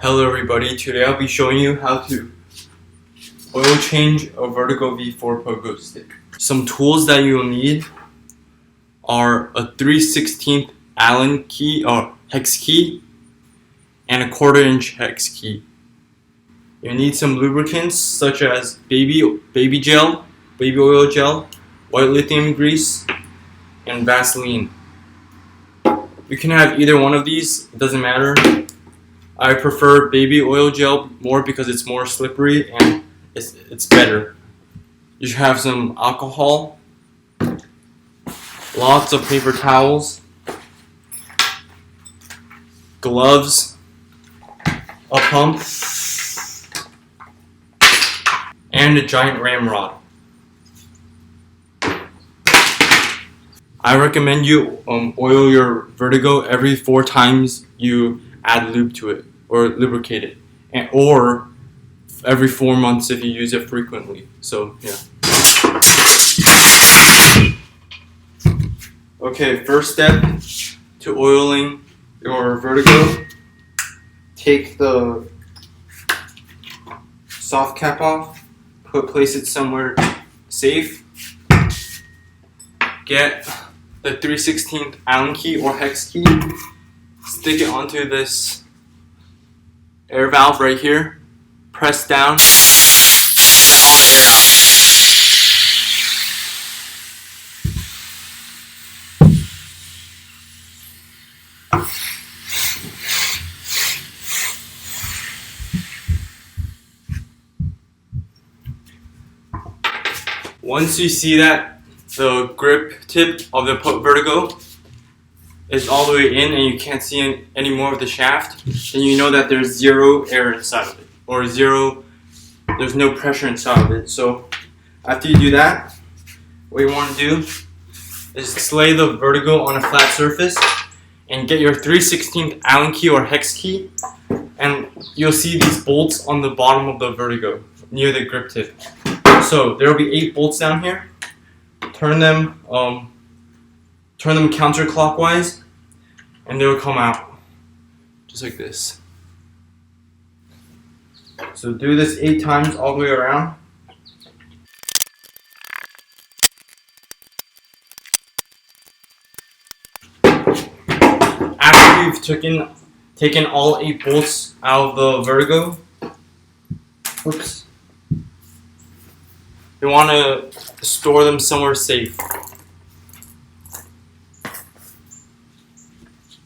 Hello everybody, today I'll be showing you how to oil change a Vurtego V4 Pogo stick. Some tools that you'll need are a 3/16 Allen key or hex key and a 1/4" hex key. You'll need some lubricants such as baby oil gel, white lithium grease, and Vaseline. You can have either one of these, it doesn't matter. I prefer baby oil gel more because it's more slippery and it's better. You should have some alcohol, lots of paper towels, gloves, a pump, and a giant ramrod. I recommend you oil your Vurtego every 4 times you add lube to it or lubricate it, or every 4 months if you use it frequently. So yeah. Okay, first step to oiling your Vurtego: take the soft cap off, place it somewhere safe, get the 3/16 Allen key or hex key, stick it onto this air valve right here, press down, let all the air out. Once you see that the grip tip of the Vurtego is all the way in and you can't see any more of the shaft, then you know that there's zero air inside of it, or there's no pressure inside of it. So after you do that, what you want to do is lay the Vurtego on a flat surface and get your 3/16 Allen key or hex key, and you'll see these bolts on the bottom of the Vurtego near the grip tip. So there will be 8 bolts down here. Turn them counterclockwise, and they will come out just like this. So do this 8 times all the way around. After you've taken all 8 bolts out of the Vurtego, you want to store them somewhere safe.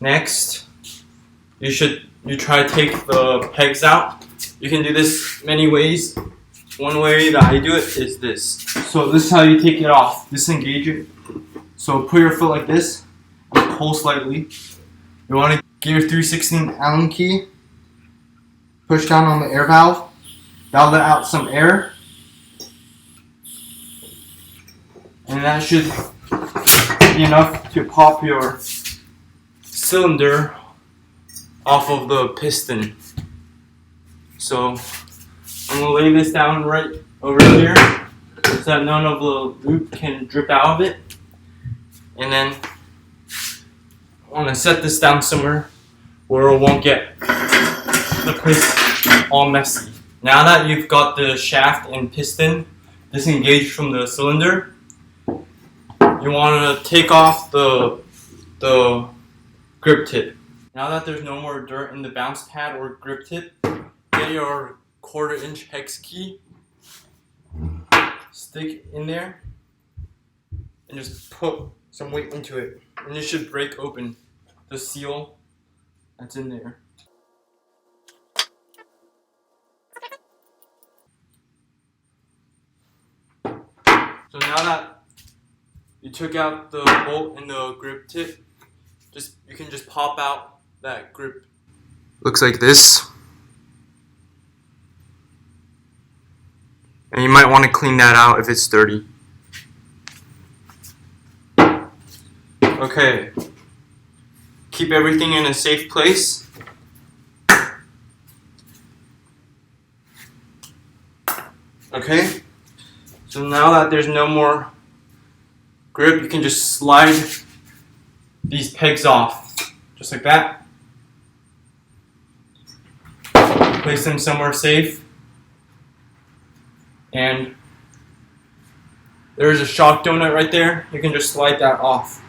Next, you try to take the pegs out. You can do this many ways. One way that I do it is this. So this is how you take it off. Disengage it. So put your foot like this and pull slightly. You want to get your 3/16 Allen key, push down on the air valve, that'll let out some air. And that should be enough to pop your cylinder off of the piston. So I'm going to lay this down right over here so that none of the lube can drip out of it. And then I want to set this down somewhere where it won't get the place all messy. Now that you've got the shaft and piston disengaged from the cylinder, you want to take off the grip tip. Now that there's no more dirt in the bounce pad or grip tip, get your 1/4" hex key, stick it in there, and just put some weight into it. And it should break open the seal that's in there. So now that you took out the bolt and the grip tip, you can just pop out that grip. Looks like this. And you might want to clean that out if it's dirty. Okay. Keep everything in a safe place. Okay. So now that there's no more grip, you can just slide these pegs off, just like that. Place them somewhere safe. And there's a shock donut right there. You can just slide that off.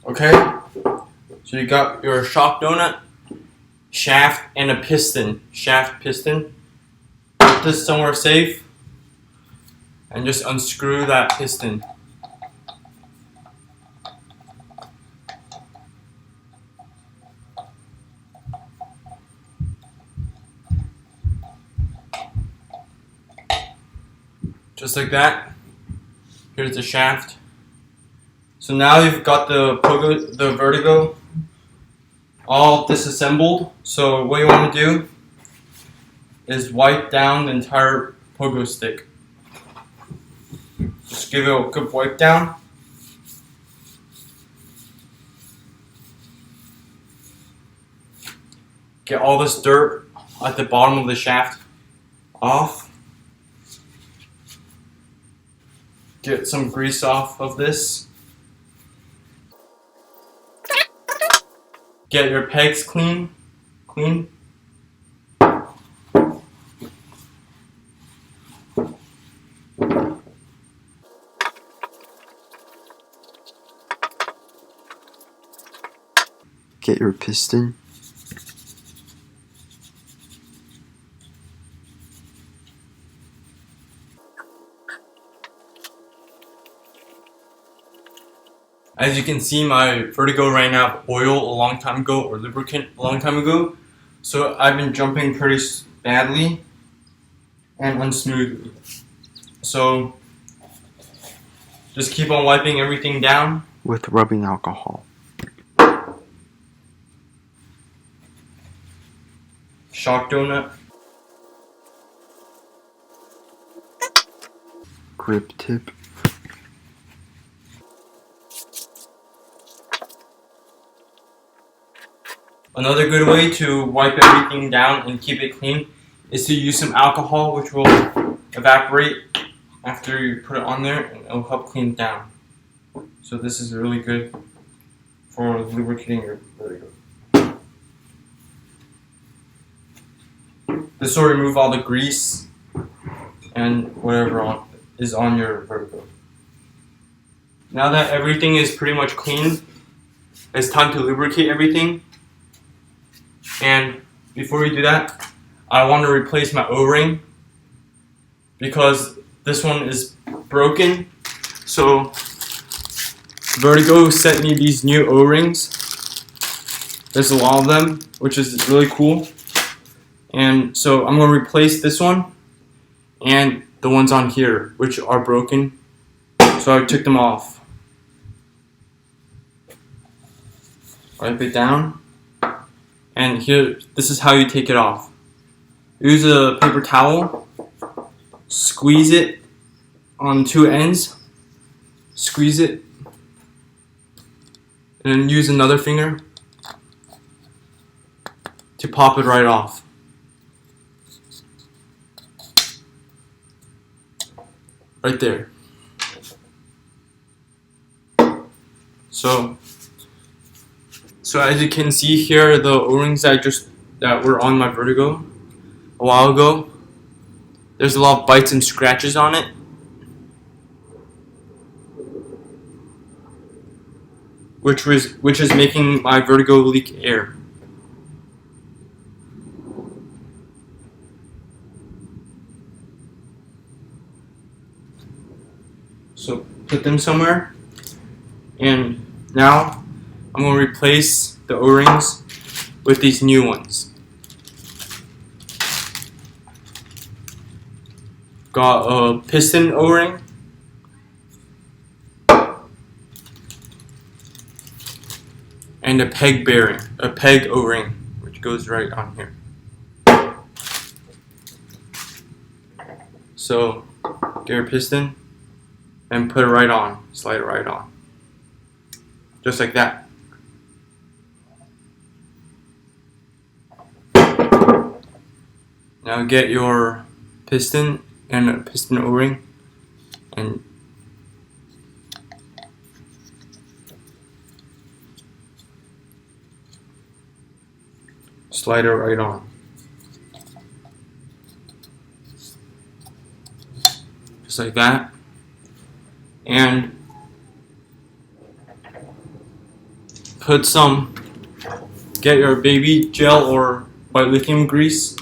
Okay, so you got your shock donut, shaft, and a piston. Shaft, piston. Put this somewhere safe and just unscrew that piston. Just like that. Here's the shaft. So now you've got the Vurtego all disassembled. So what you want to do is wipe down the entire pogo stick. Just give it a good wipe down. Get all this dirt at the bottom of the shaft off. Get some grease off of this. Get your pegs clean. Get your piston. As you can see, my Vurtego ran out of oil a long time ago, or lubricant a long time ago. So I've been jumping pretty badly and unsmoothly. So just keep on wiping everything down With rubbing alcohol. Shock donut. Grip tip. Another good way to wipe everything down and keep it clean is to use some alcohol, which will evaporate after you put it on there, and it'll help clean it down. So this is really good for lubricating your Vurtego. This will remove all the grease and whatever is on your Vurtego. Now that everything is pretty much clean, it's time to lubricate everything. And before we do that, I want to replace my O-ring because this one is broken. So Vurtego sent me these new O-rings. There's a lot of them, which is really cool. And so I'm going to replace this one and the ones on here, which are broken. So I took them off. Wipe it down. And here, this is how you take it off. Use a paper towel, squeeze it on two ends, squeeze it, and then use another finger to pop it right off. Right there. So as you can see here, the O-rings that were on my Vurtego a while ago, there's a lot of bites and scratches on it. Which is making my Vurtego leak air. So put them somewhere, and now I'm going to replace the O-rings with these new ones. Got a piston O-ring, and a peg O-ring, which goes right on here. So get your piston, and put it right on. Slide it right on. Just like that. Now get your piston and a piston O-ring and slide it right on. Just like that. And get your baby gel or white lithium grease.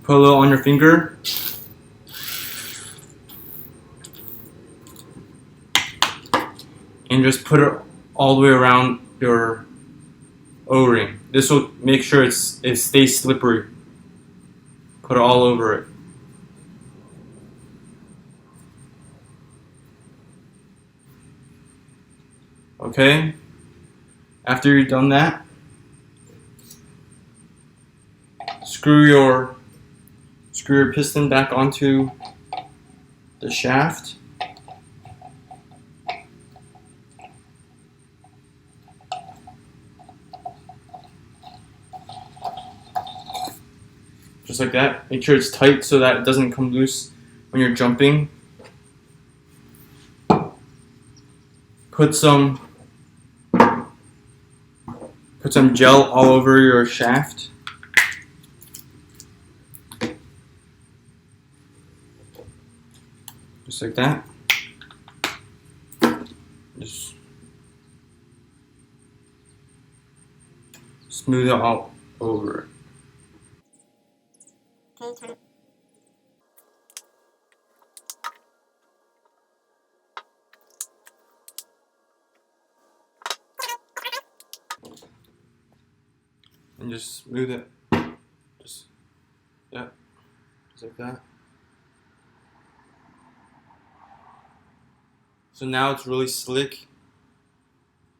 Put a little on your finger. And just put it all the way around your O-ring. This will make sure it stays slippery. Put it all over it. Okay? After you've done that, screw your piston back onto the shaft. Just like that. Make sure it's tight so that it doesn't come loose when you're jumping. Put some gel all over your shaft. Just like that. Just smooth it all over. And just smooth it. Just like that. So now it's really slick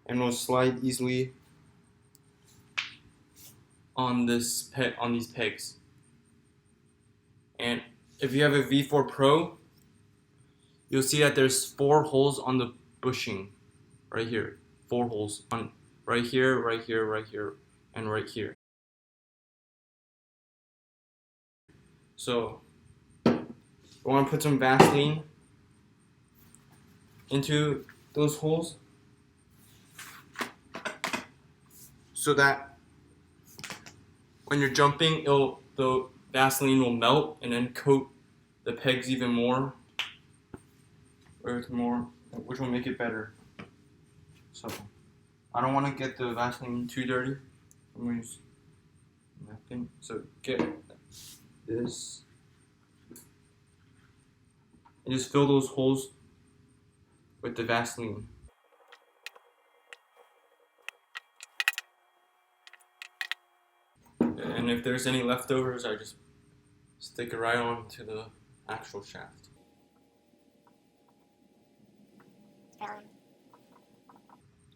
and will slide easily on these pegs. And if you have a V4 Pro, you'll see that there's 4 holes on the bushing right here. 4 holes on right here, right here, right here, and right here. So you want to put some Vaseline into those holes so that when you're jumping, the Vaseline will melt and then coat the pegs even more, which will make it better. So I don't want to get the Vaseline too dirty. I'm going to use nothing. So get this and just fill those holes with the Vaseline. And if there's any leftovers, I just stick it right on to the actual shaft.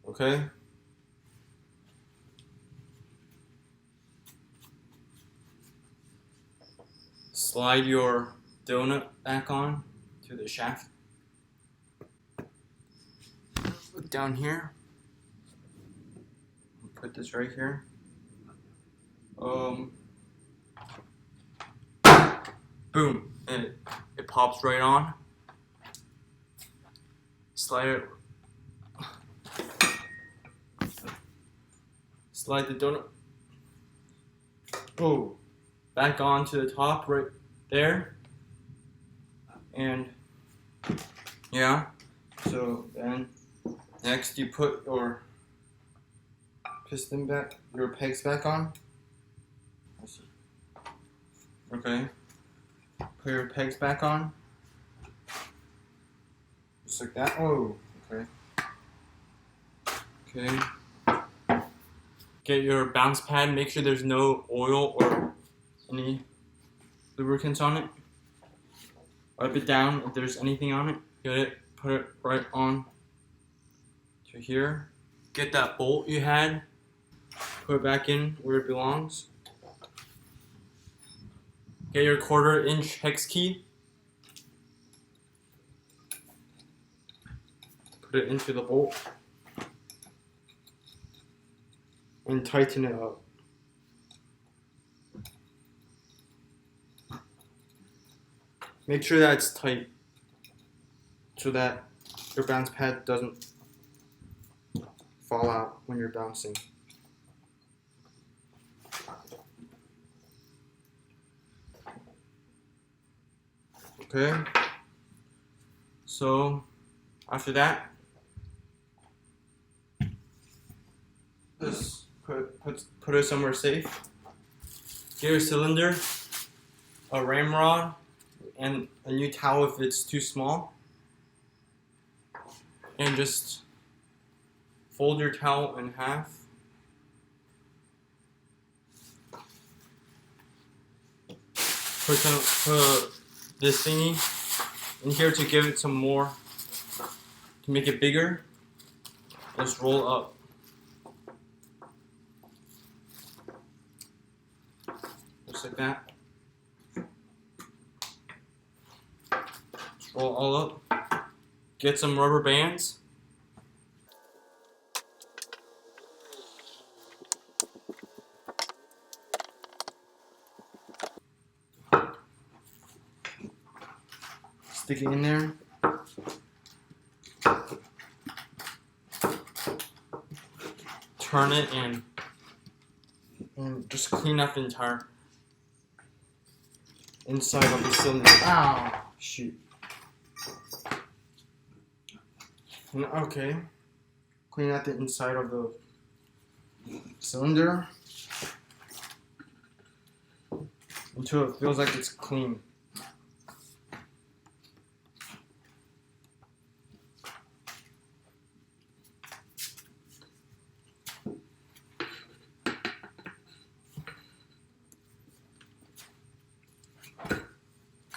Okay? Slide your donut back on to the shaft. Look down here. Put this right here. Boom, and it pops right on. Slide the donut. Oh, back on to the top right there. And yeah, so then next you put your pegs back on. Okay, put your pegs back on. Just like that. Oh, okay. Okay. Get your bounce pad, make sure there's no oil or any lubricants on it. Wipe it down if there's anything on it. Get it, put it right on to here. Get that bolt you had, put it back in where it belongs. Get your 1/4 inch hex key put it into the bolt and tighten it up. Make sure that it's tight so that your bounce pad doesn't fall out when you're bouncing. Okay, so after that, just put it somewhere safe. Get your cylinder, a ramrod, and a new towel if it's too small. And just fold your towel in half. Put this thingy in here to give it some more, to make it bigger. Just roll up. Just like that. Just roll all up. Get some rubber bands. Stick it in there. Turn it and just clean up the entire inside of the cylinder. Ow! Shoot. Okay. Clean out the inside of the cylinder until it feels like it's clean.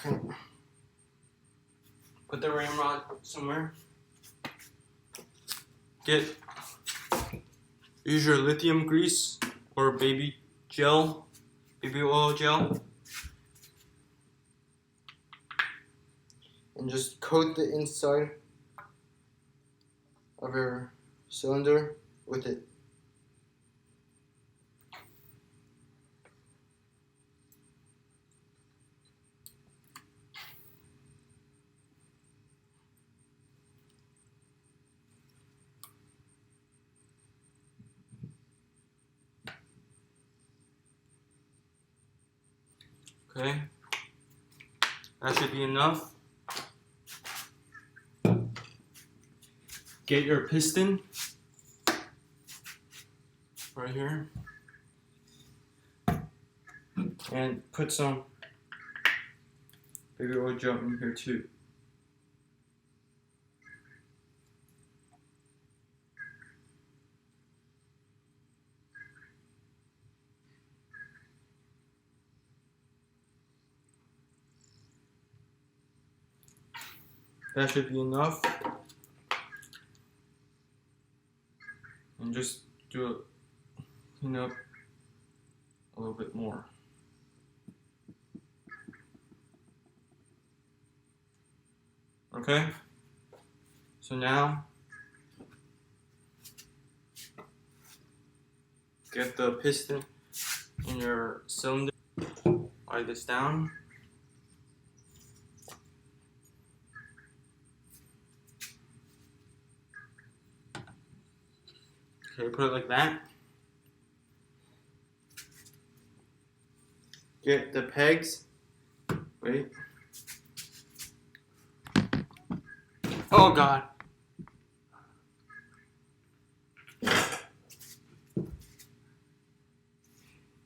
Okay. Put the ramrod somewhere. Use your lithium grease or baby oil gel, and just coat the inside of your cylinder with it. Okay, that should be enough. Get your piston right here and put some baby oil gel in here too. That should be enough. And just clean up a little bit more. Okay? So now, get the piston in your cylinder, slide this down. Okay, put it like that. Get the pegs. Wait. Oh God.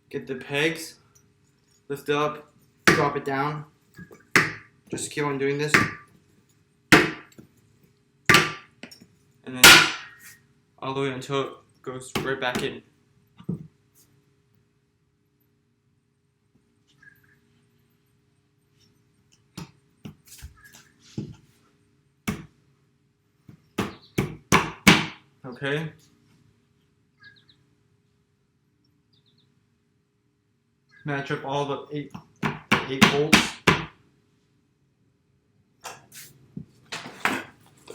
Get the pegs. Lift it up. Drop it down. Just keep on doing this. And then all the way until it goes right back in. Okay. Match up all the eight bolts.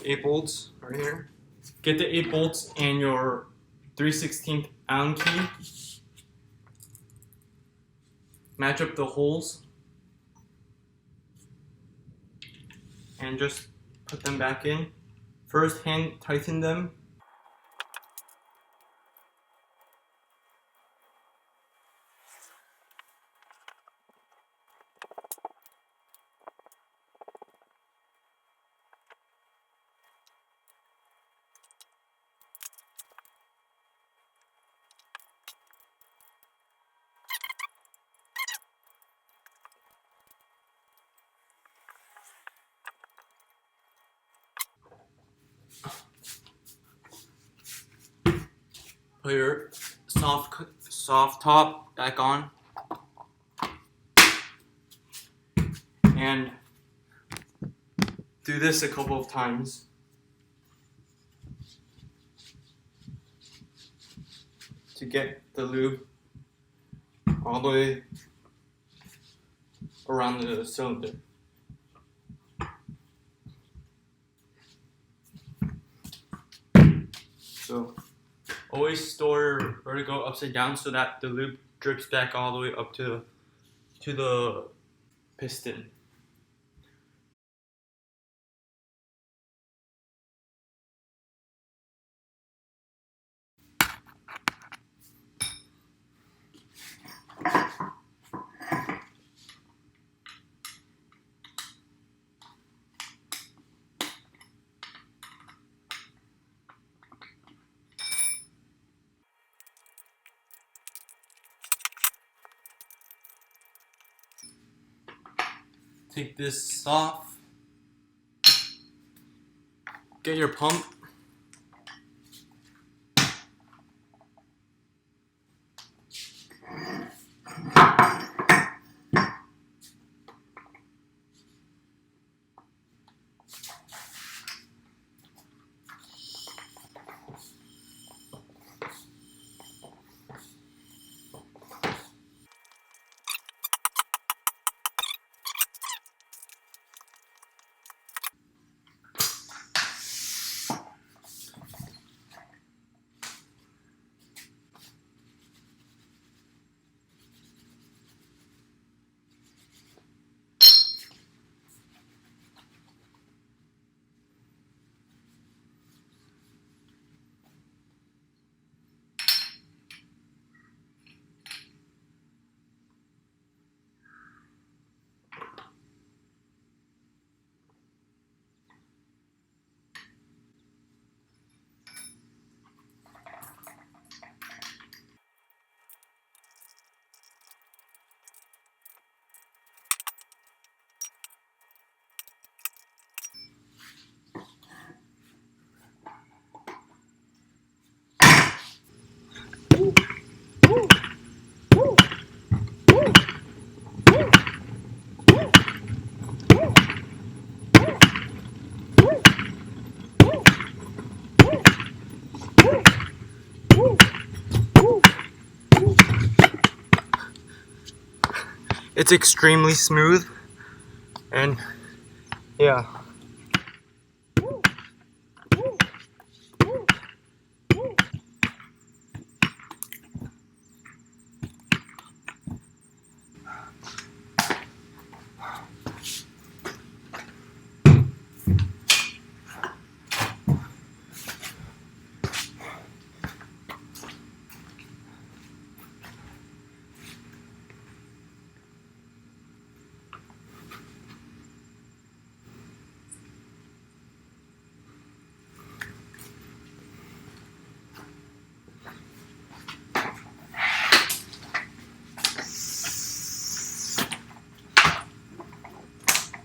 8 bolts right here. get the 8 bolts and your 3/16 Allen key. Match up the holes and just put them back in. First, hand tighten them. Put your soft top back on and do this a couple of times. To get the lube all the way around the cylinder. So always store Vurtego upside down so that the lube drips back all the way up to the piston. Take this off. Get your pump. It's extremely smooth, and yeah.